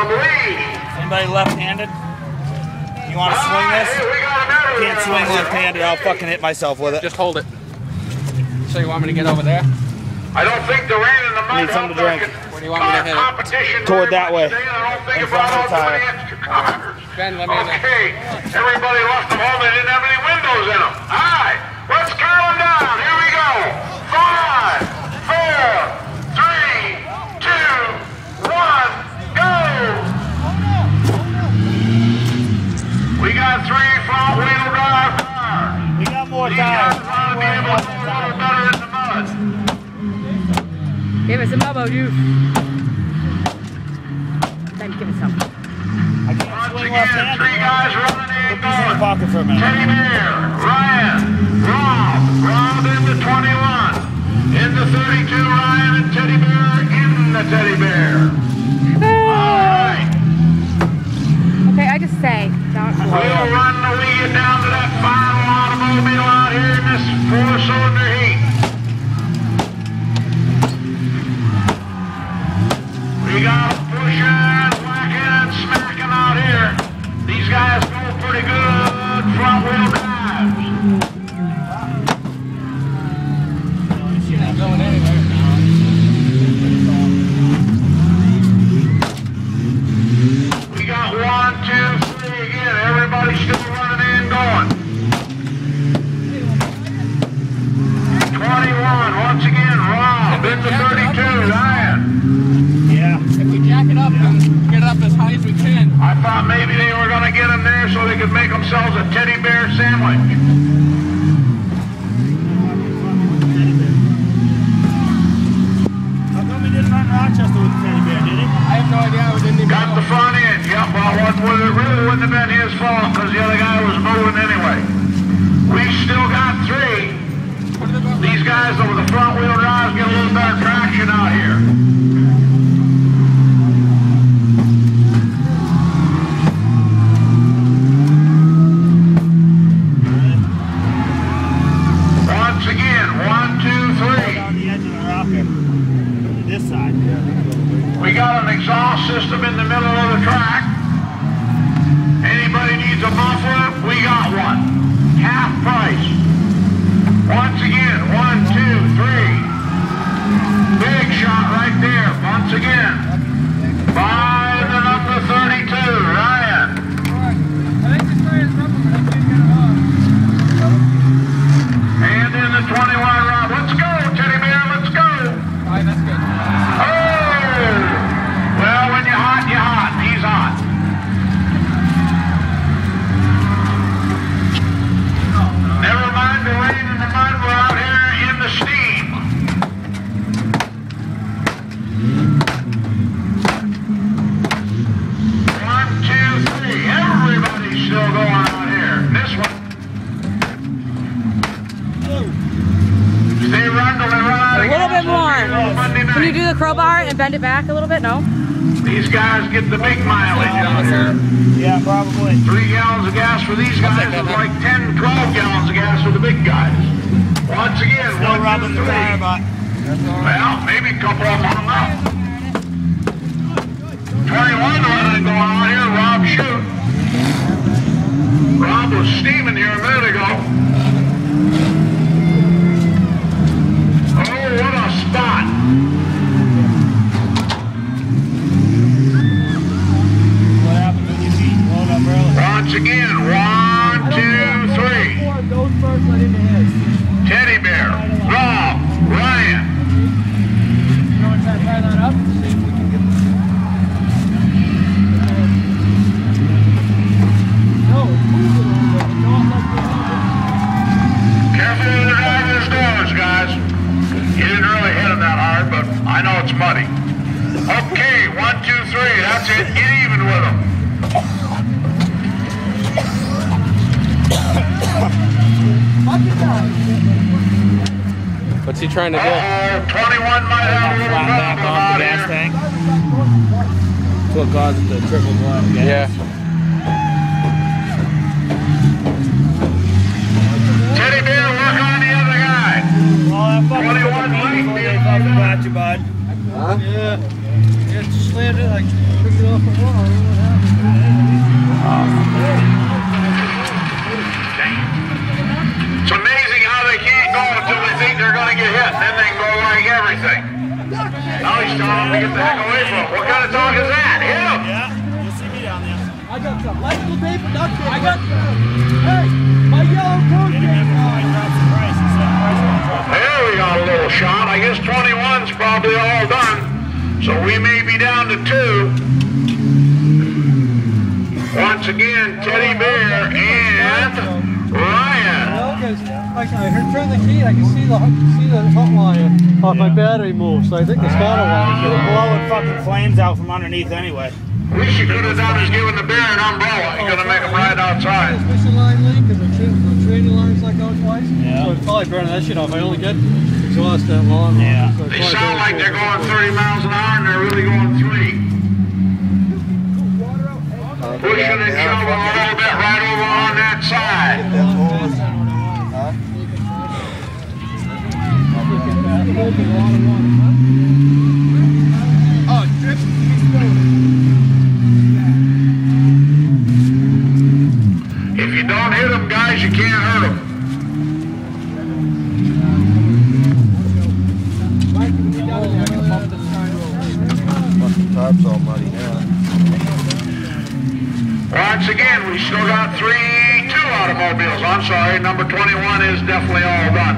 from Lee. Anybody left-handed? You want to swing this? I can't swing left-handed. I'll fucking hit myself with it. Just hold it. So you want me to get over there? I don't think the rain and the mud Need something to drink. Where do you want me to hit it? Toward that way. I don't think In about front of the all tire. the extra cars. Ben, let me in there. Okay, everybody left them home. They didn't have any windows in them. All right, let's count them down. Here we go. 5, 4, 3, 2, 1, go. We got 3 front-wheel drive cars. We got more These tires. guys ought to be able to do a little better in the mud. Give us some elbow juice. Then give us some. I can't Once swing again, left-handed. 3 guys running in Put this in the pocket for a minute. Teddy Bear, Ryan, Rob in the 21. In the 32, Ryan and Teddy Bear in the Teddy Bear. Alright. Okay, I just say. We'll run the wheel down to that final automobile out here in this 4-cylinder heat. We got pushing, whacking, and smacking out here. These guys go pretty good front-wheel drives. She's not going anywhere. We got 1, 2, 3 again. Everybody's still running in going. 21, once again, Rob in the 32, Ryan. Yeah. If we jack it up and get it up as high as we can. I thought maybe they were going to get them there so they could make themselves a teddy bear sandwich. How come he didn't run Rochester with the teddy bear, did he? I have no idea. We didn't even Got know. the front end. Yep, well, it really wouldn't have been his fault because the other guy was moving anyway. We still got 3. These guys over the front wheel drives get a little better traction out here. Once again, 1, 2, 3. On the edge of the rocker. This side. We got an exhaust system in the middle of the track. Anybody needs a muffler? We got one. Half price. Once again, 1, 2, 3. Big shot right there. Once again. By the number 32, Ryan. And in the 21, Rob. Let's go, Teddy Bear. Let's go. Alright, that's good. Oh! Well, when you're hot, you're hot. He's hot. Never mind the rain and the mud. We're out here in the steam. One, two, three. Everybody's still going out here. This one. They run till they run out A of little bit gas more. Monday night. Can you do the crowbar and bend it back a little bit? No? These guys get the big mileage out here. Yeah, probably. 3 gallons of gas for these guys is like 10, 12 gallons of gas for the big guys. Once again, Still 1, rubbing 2, the 3. tire butt. Well, maybe a couple of them on them out. 21 running going on here. Rob shoot. Rob was steaming here a minute ago. Oh, what a spot. What happened when your feet rolled up early? Once again, 1, 2, 3. Those first went into his. Teddy Bear, Rob, Ryan. You want to try to fire that up? See if we can get No, it's moving a little bit. Not like this. Careful with the driver's doors, guys. You didn't really hit him that hard, but I know it's muddy. Okay, 1, 2, 3. That's it. Get even with him. What's he trying to do? 21 might have a little Flat back problem off out the gas here. tank. That's what caused the triple black gas. Yeah. Teddy Bear, work on the other guy. Well, that fucking 21 people, might be they a fucking little got you, bud. Huh? Yeah. It slammed it, like, took it off the wall. hit, and then they can go like everything. Now he's telling them to get the heck away from him. What kind of dog is that? Hit him! Yeah, you'll see me down there. I got some electrical tape production. I got hey, my yellow coat Get him in before he drops the price. He said the price is gonna drop. There we got a little shot. I guess 21's probably all done. So we may be down to 2. Once again, Teddy Bear and Ryan. I heard turn the key. I can see the hot wire off my battery move. So I think it's got a wire. You're blowing fucking flames out from underneath anyway. We should could have done is giving the bear an umbrella. You're gonna make him ride outside. This fishing line leak because the training line's like out twice. Yeah. So it's probably burning that shit off. I only get exhaust that long. Yeah. So They sound like they're going 30 miles an hour and they're really going 3. Pushing and shoving a little bit right over on that side. If you don't hit them, guys, you can't hurt them. Tarp's all muddy now. Once again, we still got 2 automobiles. I'm sorry, number 21 is definitely all done.